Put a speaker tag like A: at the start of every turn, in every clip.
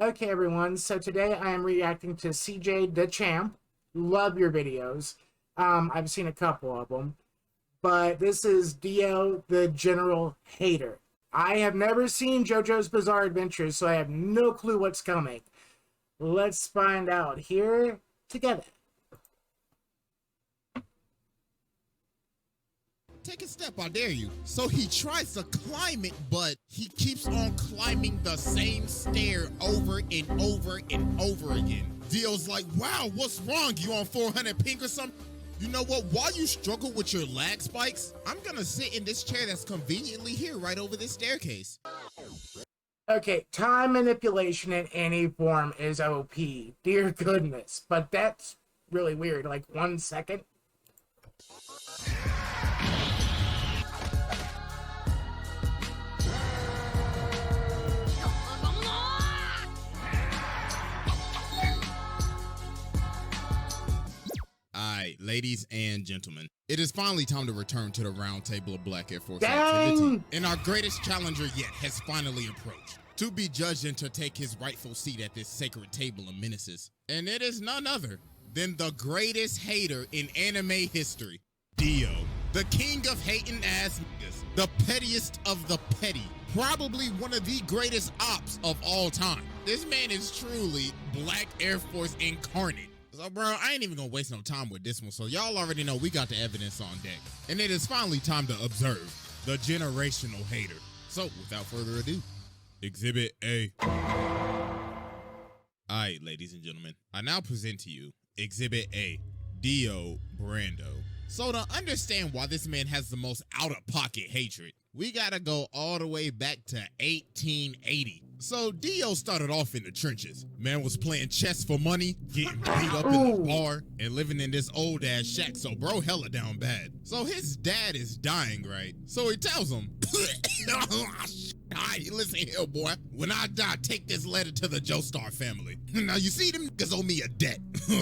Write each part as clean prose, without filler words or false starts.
A: Okay, everyone, so today I am reacting to cjdachamp. Love your videos. I've seen a couple of them. But this is DIO, the General Hater. I have never seen JoJo's Bizarre Adventures, so I have no clue what's coming. Let's find out here together.
B: Take a step, I dare you. So he tries to climb it, but he keeps on climbing the same stair over and over and over again. Dio's like, wow, what's wrong? You on 400 ping or something? You know what? While you struggle with your lag spikes, I'm gonna sit in this chair that's conveniently here right over this staircase.
A: Okay, time manipulation in any form is OP. Dear goodness. But that's really weird. Like 1 second.
B: Alright, ladies and gentlemen, it is finally time to return to the round table of Black Air Force
A: Dang.
B: activity, and our greatest challenger yet has finally approached, to be judged and to take his rightful seat at this sacred table of menaces. And it is none other than the greatest hater in anime history, Dio, the king of hating ass niggas, the pettiest of the petty, probably one of the greatest ops of all time. This man is truly Black Air Force incarnate. So, bro, I ain't even gonna waste no time with this one, so y'all already know we got the evidence on deck. And it is finally time to observe the generational hater. So, without further ado, Exhibit A. Alright, ladies and gentlemen, I now present to you Exhibit A, Dio Brando. So to understand why this man has the most out-of-pocket hatred, we gotta go all the way back to 1880. So Dio started off in the trenches. Man was playing chess for money, getting beat up in the bar, and living in this old ass shack, so bro hella down bad. So his dad is dying, right? So he tells him, alright, listen here, boy. When I die, take this letter to the Joestar family. Now you see, them niggas owe me a debt.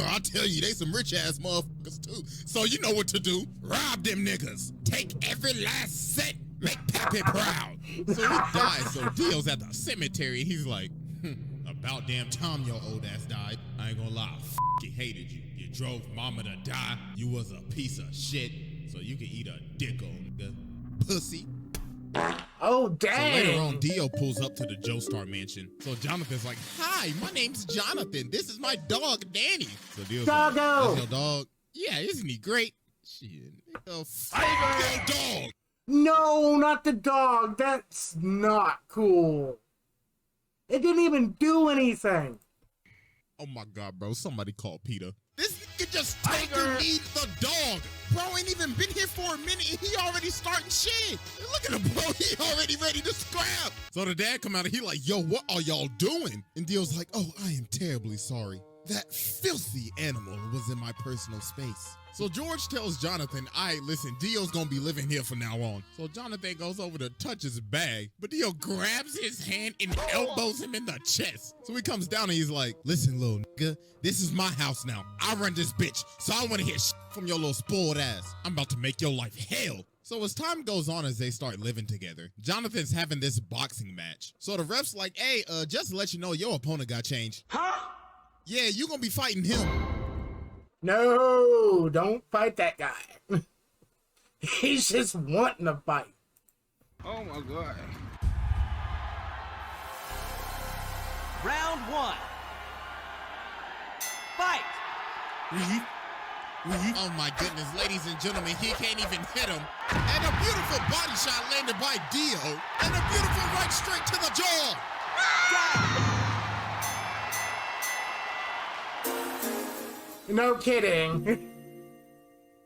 B: I'll tell you, they some rich ass motherfuckers too. So you know what to do. Rob them niggas. Take every last cent. Make Pappy proud. So he dies, so Dio's at the cemetery. He's like, about damn time your old ass died. I ain't gonna lie, I f***ing hated you. You drove mama to die. You was a piece of shit. So you can eat a dick on the pussy.
A: Oh, dang.
B: So later on, Dio pulls up to the Joestar mansion. So Jonathan's like, hi, my name's Jonathan. This is my dog, Danny. So Dio's like, that's your dog? Yeah, isn't he great? Shit, nigga, fuck your dog.
A: No, not the dog. That's not cool. It didn't even do anything.
B: Oh my God, bro. Somebody call Peter. This nigga just told you need the dog. Bro ain't even been here for a minute and he already starting shit. Look at him, bro. He already ready to scrap. So the dad come out and he like, yo, what are y'all doing? And Dio's like, oh, I am terribly sorry. That filthy animal was in my personal space. So George tells Jonathan, all right, listen, Dio's gonna be living here from now on. So Jonathan goes over to touch his bag, but Dio grabs his hand and elbows him in the chest. So he comes down and he's like, listen, little nigga, this is my house now. I run this bitch, so I wanna hear shit from your little spoiled ass. I'm about to make your life hell. So as time goes on, as they start living together, Jonathan's having this boxing match. So the ref's like, hey, just to let you know, your opponent got changed. Huh? Yeah, you gonna be fighting him.
A: No, don't fight that guy. He's just wanting to fight.
C: Oh my God.
D: Round one. Fight!
B: Oh my goodness, ladies and gentlemen, he can't even hit him. And a beautiful body shot landed by Dio. And a beautiful right straight to the jaw.
A: No kidding.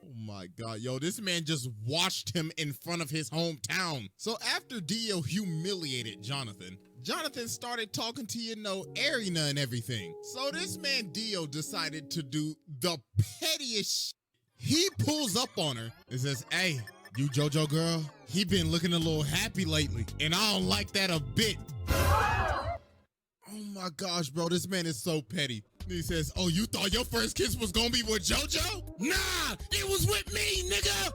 B: Oh my God, yo, this man just watched him in front of his hometown. So after Dio humiliated Jonathan, Jonathan started talking to, you know, Arena and everything. So this man Dio decided to do the pettiest shit. He pulls up on her and says, hey, you JoJo girl, he been looking a little happy lately, and I don't like that a bit. Oh my gosh, bro, this man is so petty. He says, oh, you thought your first kiss was gonna be with JoJo? Nah, it was with me, nigga!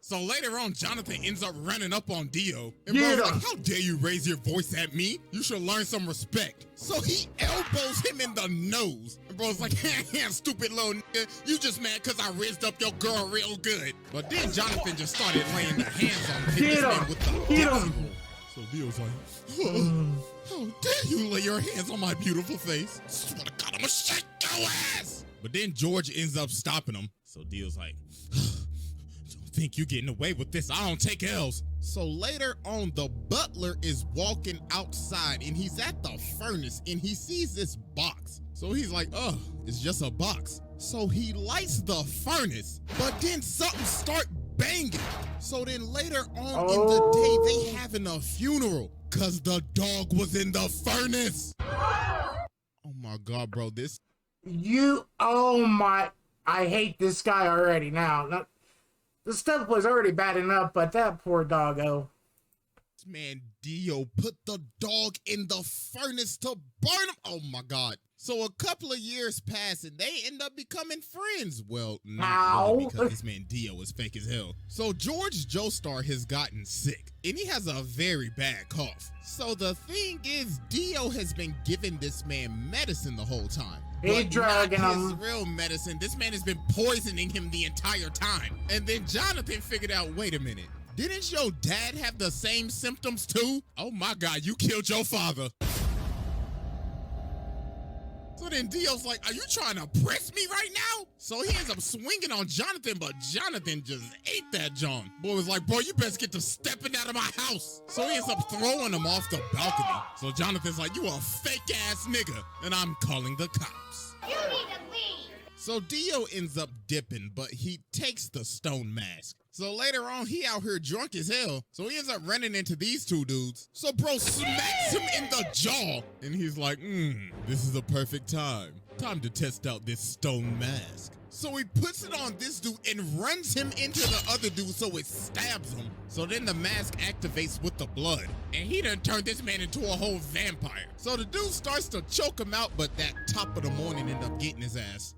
B: So later on, Jonathan ends up running up on Dio. And
A: Get
B: bro's
A: him.
B: like, how dare you raise your voice at me? You should learn some respect. So he elbows him in the nose. And bro's like, stupid little nigga. You just mad because I raised up your girl real good. But then Jonathan just started laying the hands on him.
A: Get him.
B: With the
A: Get
B: dizzy
A: him.
B: roll. So Dio's like, how dare you lay your hands on my beautiful face? Swear to God, I'm gonna shake your ass. But then George ends up stopping him. So Dio's like, don't think you're getting away with this. I don't take L's. So later on, the butler is walking outside and he's at the furnace and he sees this box. So he's like, oh, it's just a box. So he lights the furnace, but then something start banging. So then later on in the day, they having a funeral because the dog was in the furnace. Oh my God, bro, this.
A: Oh my, I hate this guy already now. The stuff was already bad enough, but that poor doggo.
B: This man Dio put the dog in the furnace to burn him. Oh my God. So a couple of years pass and they end up becoming friends. Well, not really, because this man Dio is fake as hell. So George Joestar has gotten sick and he has a very bad cough. So the thing is, Dio has been giving this man medicine the whole time.
A: He drugging
B: his
A: him.
B: real medicine. This man has been poisoning him the entire time. And then Jonathan figured out, wait a minute. Didn't your dad have the same symptoms too? Oh my God, you killed your father. So then Dio's like, are you trying to press me right now? So he ends up swinging on Jonathan, but Jonathan just ate that John. Boy was like, bro, you best get to stepping out of my house. So he ends up throwing him off the balcony. So Jonathan's like, you a fake ass nigga, and I'm calling the cops.
D: You need to leave.
B: So Dio ends up dipping, but he takes the stone mask. So later on, he out here drunk as hell. So he ends up running into these two dudes. So bro smacks him in the jaw. And he's like, this is a perfect time. Time to test out this stone mask. So he puts it on this dude and runs him into the other dude so it stabs him. So then the mask activates with the blood. And he done turned this man into a whole vampire. So the dude starts to choke him out, but that top of the morning end up getting his ass.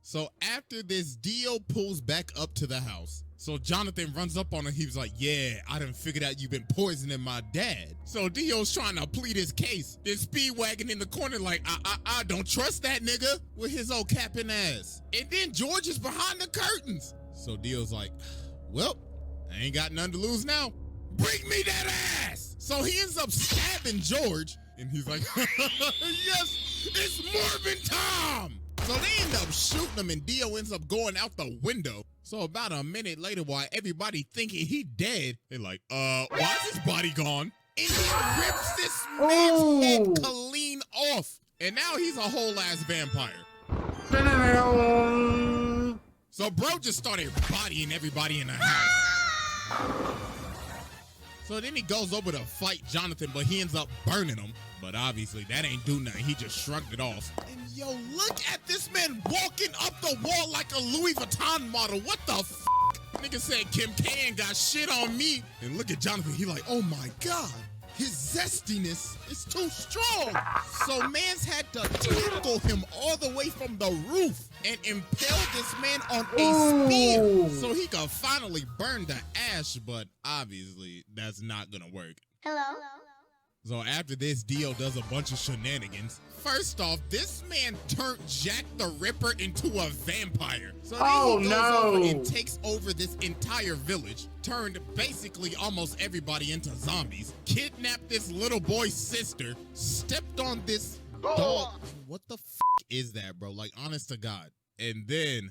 B: So after this, Dio pulls back up to the house. So Jonathan runs up on him. He was like, yeah, I done figured out you've been poisoning my dad. So Dio's trying to plead his case. Then Speedwagon in the corner like, I don't trust that nigga with his old capping ass. And then George is behind the curtains. So Dio's like, well, I ain't got nothing to lose now. Bring me that ass. So he ends up stabbing George. And he's like, yes, it's Morbin Tom. So they end up shooting him and Dio ends up going out the window. So about a minute later, while everybody thinking he dead, they're like, why is his body gone? And he rips this man's head clean off. And now he's a whole ass vampire. So bro just started bodying everybody in the house. So then he goes over to fight Jonathan, but he ends up burning him. But obviously that ain't do nothing. He just shrugged it off. And yo, look at this man walking up the wall like a Louis Vuitton model. What the f***? Nigga said Kim K ain't got shit on me. And look at Jonathan. He like, oh my God. His zestiness is too strong. So mans had to tackle him all the way from the roof and impale this man on a spear so he could finally burn the ash. But obviously that's not gonna work.
D: Hello?
B: So after this, Dio does a bunch of shenanigans. First off, this man turned Jack the Ripper into a vampire. So then he goes over and takes over this entire village, turned basically almost everybody into zombies, kidnapped this little boy's sister, stepped on this dog. What the f is that, bro? Like, honest to God. And then,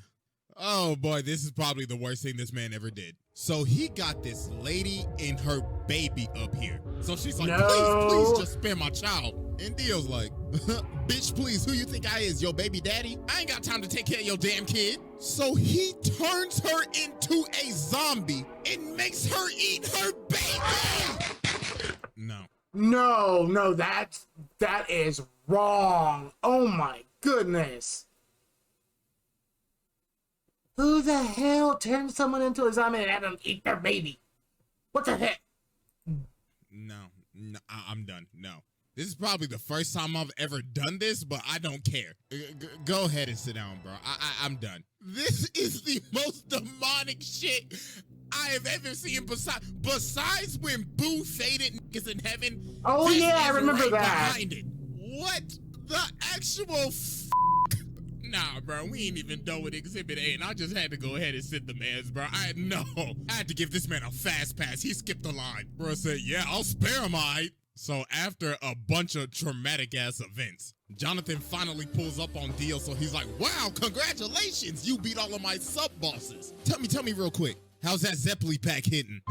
B: oh boy, this is probably the worst thing this man ever did. So he got this lady and her baby up here. So she's like, please just spare my child. And Dio's like, bitch, please, who you think I is, your baby daddy? I ain't got time to take care of your damn kid. So he turns her into a zombie and makes her eat her baby. No, that is wrong. Oh my goodness. Who the hell turns someone into a zombie and have them eat their baby? What the heck? No, I'm done. No. This is probably the first time I've ever done this, but I don't care. Go ahead and sit down, bro. I'm done. This is the most demonic shit I have ever seen besides when Boo faded niggas in heaven.
A: Oh
B: this
A: yeah, I
B: is
A: remember
B: right
A: that.
B: behind it. What the actual Nah, bro, we ain't even done with Exhibit A, and I just had to go ahead and sit the mans, bro. I had to give this man a fast pass. He skipped the line. Bro said, yeah, I'll spare him, aight. So after a bunch of traumatic-ass events, Jonathan finally pulls up on Dio, so he's like, wow, congratulations, you beat all of my sub-bosses. Tell me real quick, how's that Zeppeli pack hitting?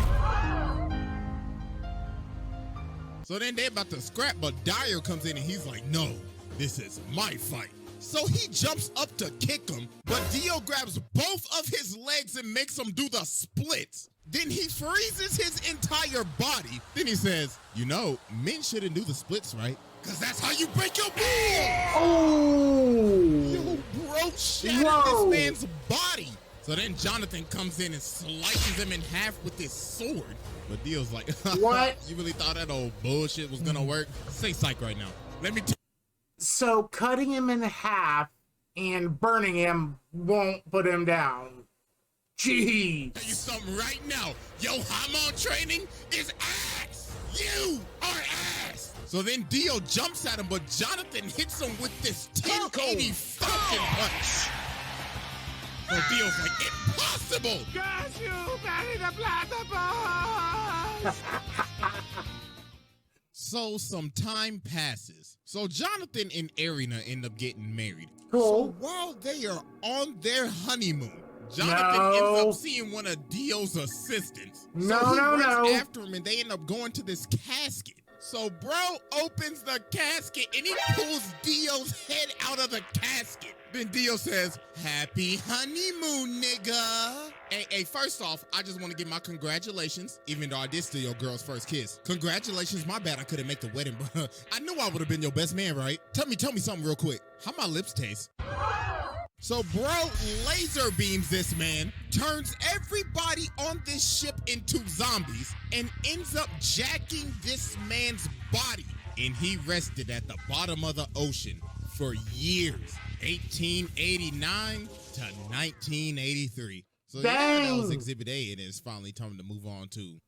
B: So then they about to scrap, but Dyer comes in and he's like, no, this is my fight. So he jumps up to kick him, but Dio grabs both of his legs and makes him do the splits. Then he freezes his entire body. Then he says, you know, men shouldn't do the splits, right? Because that's how you break your balls.
A: Oh!
B: Yo, bro, shattered this man's body. So then Jonathan comes in and slices him in half with his sword. But Dio's like,
A: what?
B: You really thought that old bullshit was gonna work? Say psych right now. Let me
A: So cutting him in half and burning him won't put him down. Jeez.
B: tell you something right now. Yo, hormone training is ass. You are ass. So then Dio jumps at him, but Jonathan hits him with this 1080 fucking punch. So Dio's like, impossible.
C: Got you, Barry the Platypus!
B: So some time passes. So Jonathan and Arena end up getting married.
A: Cool.
B: So while they are on their honeymoon, Jonathan ends up seeing one of Dio's assistants. So he runs after him and they end up going to this casket. So bro opens the casket and he pulls Dio's head out of the casket. Then Dio says, happy honeymoon, nigga. Hey, first off, I just want to give my congratulations, even though I did steal your girl's first kiss. Congratulations, my bad I couldn't make the wedding, but I knew I would have been your best man, right? Tell me something real quick. How my lips taste? So bro laser beams this man, turns everybody on this ship into zombies, and ends up jacking this man's body. And he rested at the bottom of the ocean for years. 1889 to 1983. So yeah, that was Exhibit A, and it's finally time to move on to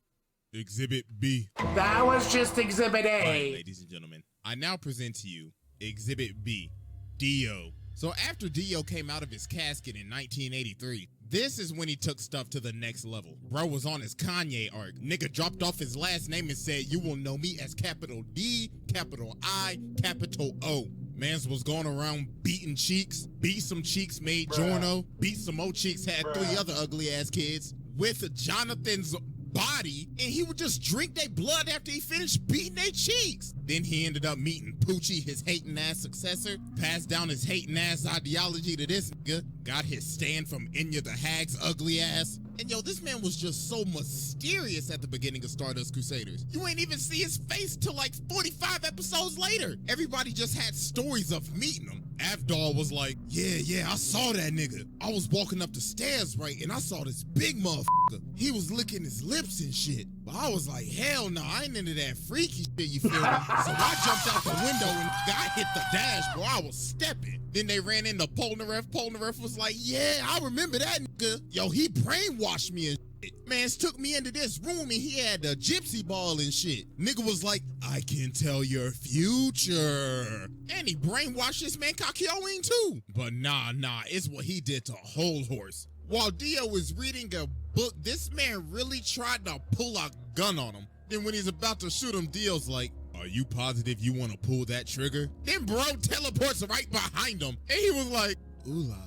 B: Exhibit B.
A: That was just Exhibit A.
B: All right, ladies and gentlemen, I now present to you Exhibit B, Dio. So after Dio came out of his casket in 1983, this is when he took stuff to the next level. Bro was on his Kanye arc. Nigga dropped off his last name and said, you will know me as capital D, capital I, capital O. Mans was going around beating cheeks, beat some cheeks, made Jorno, beat some more cheeks, had 3 other ugly ass kids with Jonathan's body, and he would just drink their blood after he finished beating their cheeks. Then he ended up meeting Poochie, his hating ass successor, passed down his hating ass ideology to this nigga, got his stand from Enya the Hag's ugly ass. And yo, this man was just so mysterious at the beginning of Stardust Crusaders. You ain't even see his face till like 45 episodes later. Everybody just had stories of meeting him. Avdol was like, yeah, I saw that nigga. I was walking up the stairs, right, and I saw this big motherfucker. He was licking his lips and shit. But I was like, hell no, I ain't into that freaky shit, you feel me? So I jumped out the window and I hit the dash, bro. I was stepping. Then they ran into Polnareff. Polnareff was like, yeah, I remember that nigga. Yo, he brainwashed me and shit. Mans took me into this room and he had the gypsy ball and shit. Nigga was like, I can tell your future. And he brainwashed this man Kakyoin too. But nah, it's what he did to Whole Horse. While Dio was reading a book, this man really tried to pull a gun on him. Then when he's about to shoot him, Dio's like, are you positive you want to pull that trigger? Then bro teleports right behind him. And he was like, ooh la la,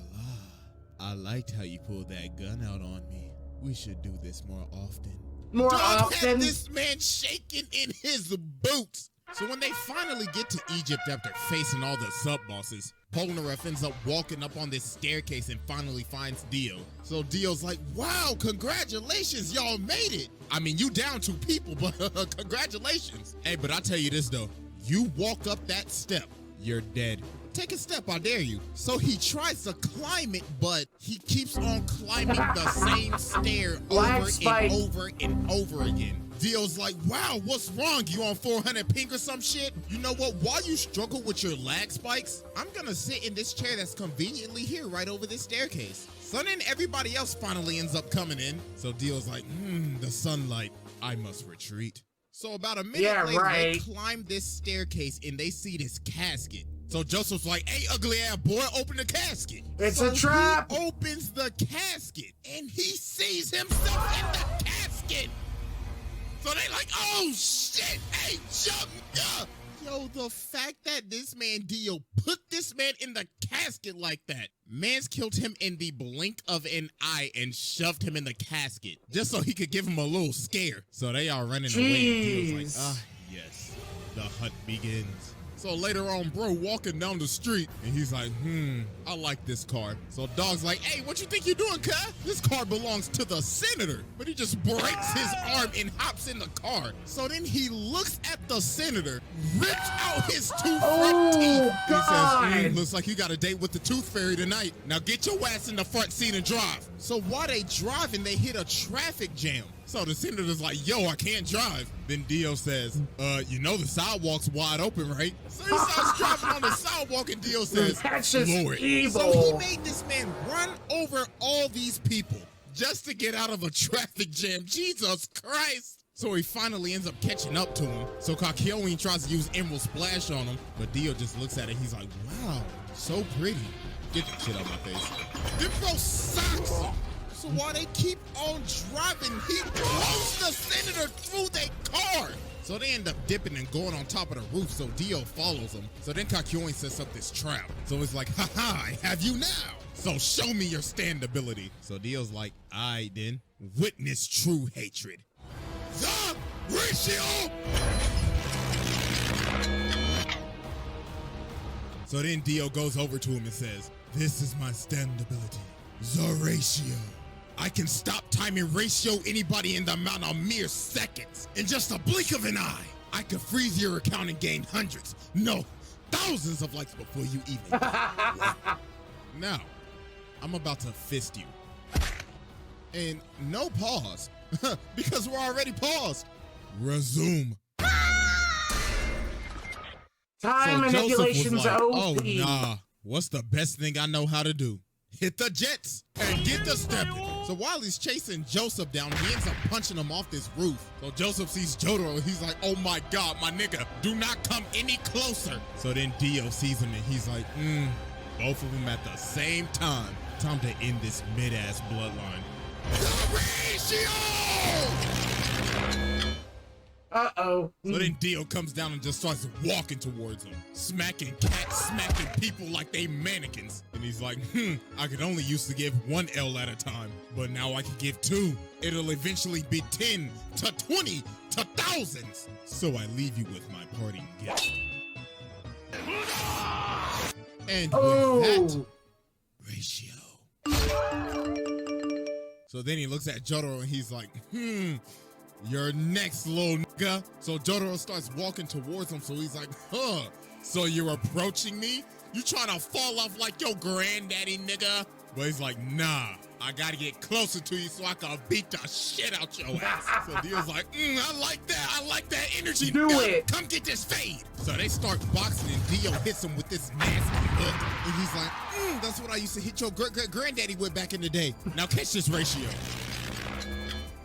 B: I liked how you pulled that gun out on me. We should do this more often. Dog had this man shaking in his boots. So when they finally get to Egypt after facing all the sub-bosses, Polnareff ends up walking up on this staircase and finally finds Dio. So Dio's like, wow, congratulations, y'all made it. I mean, you down 2 people, but congratulations. Hey, but I tell you this though, you walk up that step, you're dead. Take a step, I dare you. So he tries to climb it, but he keeps on climbing the same stair over and over and over again. Dio's like, wow, what's wrong? You on 400 ping or some shit? You know what? While you struggle with your lag spikes, I'm gonna sit in this chair that's conveniently here right over this staircase. So then everybody else finally ends up coming in. So Dio's like, the sunlight, I must retreat. So about a minute later, they climb this staircase and they see this casket. So Joseph's like, hey, ugly ass boy, open the casket.
A: It's a trap.
B: He opens the casket and he sees himself in the casket. So they like, oh shit, hey, jump up. Yo, the fact that this man Dio put this man in the casket like that. Man's killed him in the blink of an eye and shoved him in the casket just so he could give him a little scare. So they are running away. And Dio's like, yes, the hunt begins. So later on, bro walking down the street and he's like, I like this car. So Dog's like, hey, what you think you're doing, cuz? This car belongs to the senator. But he just breaks his arm and hops in the car. So then he looks at the senator, rips out his two front teeth.
A: God.
B: He says, looks like you got a date with the tooth fairy tonight. Now get your ass in the front seat and drive. So while they driving, they hit a traffic jam. So the senator's like, yo, I can't drive. Then Dio says, you know the sidewalk's wide open, right? So he starts driving on the sidewalk and Dio says,
A: that's just
B: Lord.
A: evil.
B: So he made this man run over all these people just to get out of a traffic jam. Jesus Christ. So he finally ends up catching up to him. So Kakyoin tries to use Emerald Splash on him, but Dio just looks at it. He's like, wow, so pretty. Get that shit out of my face. Then bro socks him. So while they keep on driving, he blows the senator through their car. So they end up dipping and going on top of the roof, so Dio follows him. So then Kakyoin sets up this trap. So it's like, haha, I have you now. So show me your stand ability. So Dio's like, alright then, witness true hatred. The ratio! So then Dio goes over to him and says, this is my stand ability, the ratio. I can stop time and ratio anybody in the amount of mere seconds. In just a blink of an eye, I could freeze your account and gain hundreds, no, thousands of likes before you even Now, I'm about to fist you. And no pause, because we're already paused. Resume.
A: Time manipulation's
B: like,
A: OP.
B: oh, nah, what's the best thing I know how to do? Hit the jets and get the stepping. So while he's chasing Joseph down, he ends up punching him off this roof. So Joseph sees Jotaro and he's like, oh my God, my nigga, do not come any closer. So then Dio sees him and he's like, both of them at the same time. Time to end this mid-ass bloodline. The ratio!
A: Uh-oh.
B: So then Dio comes down and just starts walking towards him, smacking cats, smacking people like they mannequins. And he's like, I could only used to give one L at a time, but now I can give two. It'll eventually be 10 to 20 to thousands. So I leave you with my parting gift. And with that, ratio. So then he looks at Jotaro and he's like, you're next, little nigga. So Jotaro starts walking towards him. So he's like, so you're approaching me? You trying to fall off like your granddaddy, nigga? But he's like, nah, I gotta get closer to you so I can beat the shit out your ass. So Dio's like, I like that. I like that energy.
A: Do it.
B: Come get this fade. So they start boxing and Dio hits him with this nasty hook. And he's like, that's what I used to hit your granddaddy with back in the day. Now catch this ratio.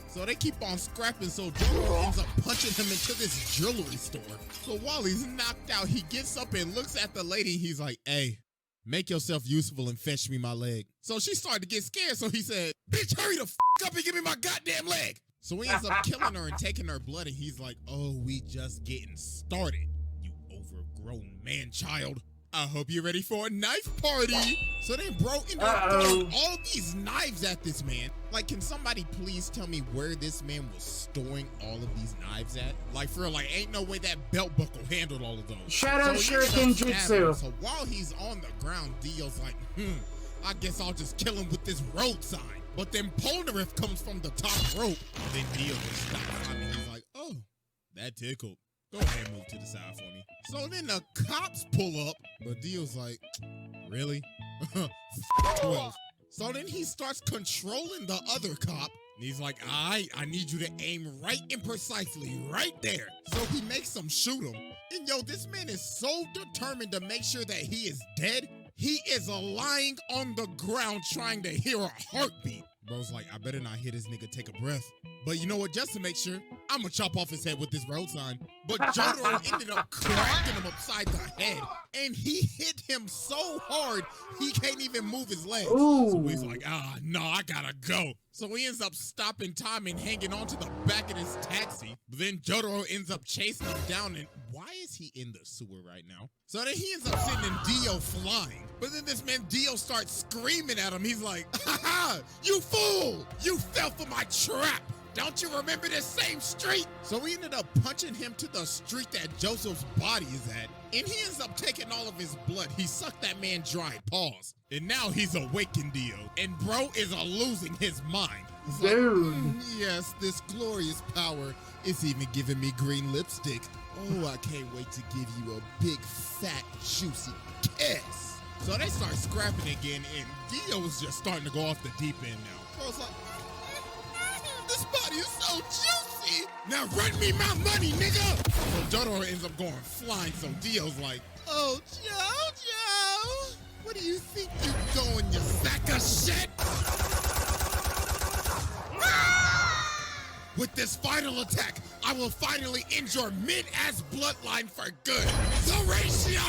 B: So they keep on scrapping, so Jotaro ends up punching him into this jewelry store. So while he's knocked out, he gets up and looks at the lady. He's like, hey, make yourself useful and fetch me my leg. So she started to get scared, so he said, bitch, hurry the f*** up and give me my goddamn leg. So he ends up killing her and taking her blood, and he's like, oh, we just getting started, you overgrown man-child. I hope you're ready for a knife party. So then bro ended up throwing all these knives at this man. Like, can somebody please tell me where this man was storing all of these knives at? Like, for real, like, ain't no way that belt buckle handled all of those.
A: Shadow
B: so
A: Shuriken Jutsu.
B: So while he's on the ground, Dio's like, I guess I'll just kill him with this road sign. But then Polnareff comes from the top rope. And then Dio just stops. I mean, he's like, oh, that tickled. Go ahead and move to the side for me. So then the cops pull up, but Dio's like, really? 12. So then he starts controlling the other cop. And he's like, all right, I need you to aim right and precisely right there. So he makes him shoot him. And yo, this man is so determined to make sure that he is dead. He is lying on the ground trying to hear a heartbeat. Bro's like, I better not hear this nigga take a breath. But you know what? Just to make sure, I'm gonna chop off his head with this road sign. But Jotaro ended up cracking him upside the head. And he hit him so hard, he can't even move his legs.
A: Ooh.
B: So he's like, no, I gotta go. So he ends up stopping time and hanging onto the back of his taxi. But then Jotaro ends up chasing him down. And why is he in the sewer right now? So then he ends up sending Dio flying. But then this man Dio starts screaming at him. He's like, ha ha, you fool! You fell for my trap! Don't you remember this same street? So we ended up punching him to the street that Joseph's body is at. And he ends up taking all of his blood. He sucked that man dry, pause. And now he's awakened Dio. And bro is losing his mind. He's
A: Dude.
B: like, yes, this glorious power is even giving me green lipstick. Oh, I can't wait to give you a big, fat, juicy kiss. So they start scrapping again, and Dio's just starting to go off the deep end now. Bro's like, this body is so juicy. Now run me my money, nigga. So Jotaro ends up going flying, so Dio's like, oh, Jojo, what do you think you're going, you sack of shit? With this final attack, I will finally end your mid-ass bloodline for good. The ratio!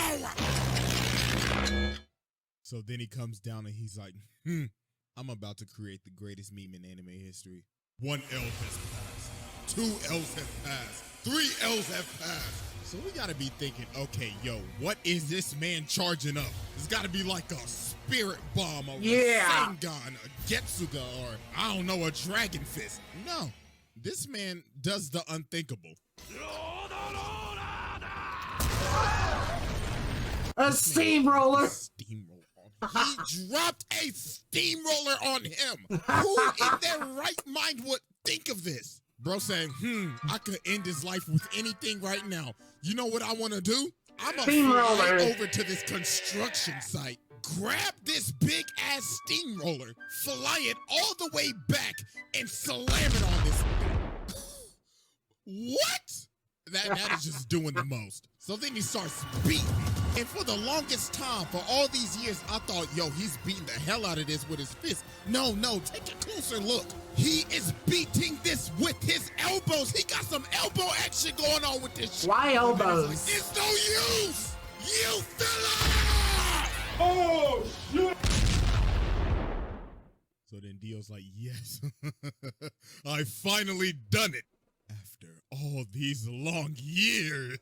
B: So then he comes down and he's like, I'm about to create the greatest meme in anime history. 1 L has passed. 2 L's have passed. 3 L's have passed. So we gotta be thinking, okay, yo, what is this man charging up? It's gotta be like a spirit bomb, a Rasengan, a Getsuga, or I don't know, a Dragon Fist. No. This man does the unthinkable.
A: A steamroller.
B: Steamroller. He dropped a steamroller on him. Who in their right mind would think of this? Bro saying, I could end his life with anything right now. You know what I want to do? I'm going to fly over to this construction site, grab this big ass steamroller, fly it all the way back, and slam it on this. What? That is just doing the most. So then he starts beating. And for the longest time, for all these years, I thought, yo, he's beating the hell out of this with his fist. No, take a closer look. He is beating this with his elbows. He got some elbow action going on with this shit.
A: Why elbows?
B: Like, it's no use. You fella!
C: Oh, shit!
B: So then Dio's like, yes, I finally done it. After all these long years.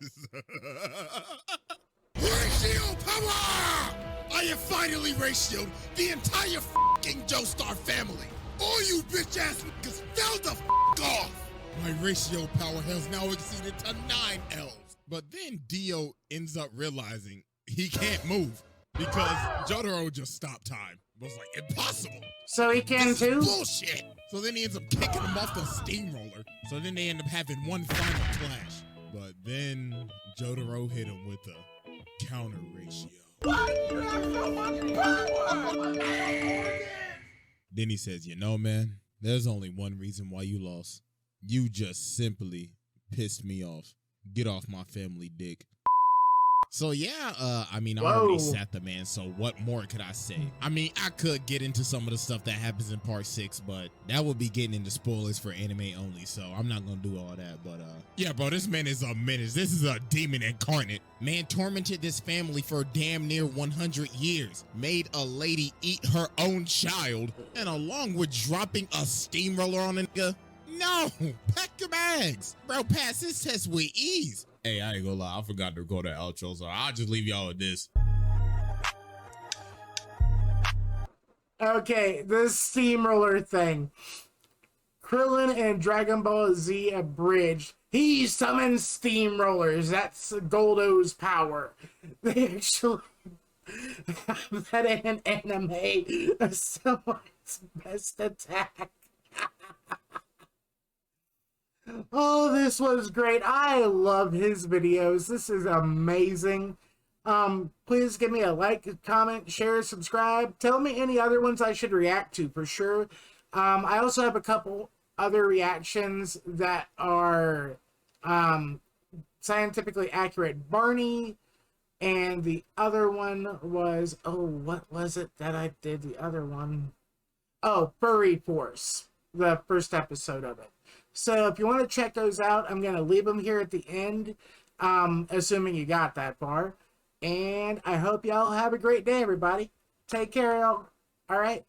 B: Ratio power! I have finally ratioed the entire f***ing Joestar family. All you bitch ass niggas fell the f*** off. My ratio power has now exceeded to 9 L's. But then Dio ends up realizing he can't move because Jotaro just stopped time. It was like, impossible.
A: So he can
B: This
A: too?
B: is bullshit. So then he ends up kicking him off the steamroller. So then they end up having one final clash. But then Jotaro hit him with a counter ratio.
C: You have so much power!
B: Then he says, you know, man, there's only one reason why you lost. You just simply pissed me off. Get off my family dick. So yeah, I mean, I already sat the man, so what more could I say? I mean, I could get into some of the stuff that happens in part 6, but that would be getting into spoilers for anime only, so I'm not gonna do all that, but yeah, bro, this man is a menace. This is a demon incarnate. Man tormented this family for damn near 100 years, made a lady eat her own child, and along with dropping a steamroller on a nigga, no, pack your bags. Bro, pass this test with ease. Hey, I ain't gonna lie, I forgot to record the outro, so I'll just leave y'all with this.
A: Okay, this steamroller thing. Krillin and Dragon Ball Z abridged. He summons steamrollers. That's Goldo's power. They actually have that in an anime as someone's best attack. Oh, this was great. I love his videos. This is amazing. Please give me a like, comment, share, subscribe. Tell me any other ones I should react to for sure. I also have a couple other reactions that are scientifically accurate. Barney, And the other one was, oh, what was it that I did? The other one, oh, Furry Force, the first episode of it. So if you want to check those out, I'm going to leave them here at the end, assuming you got that far. And I hope y'all have a great day, everybody. Take care, y'all. All right.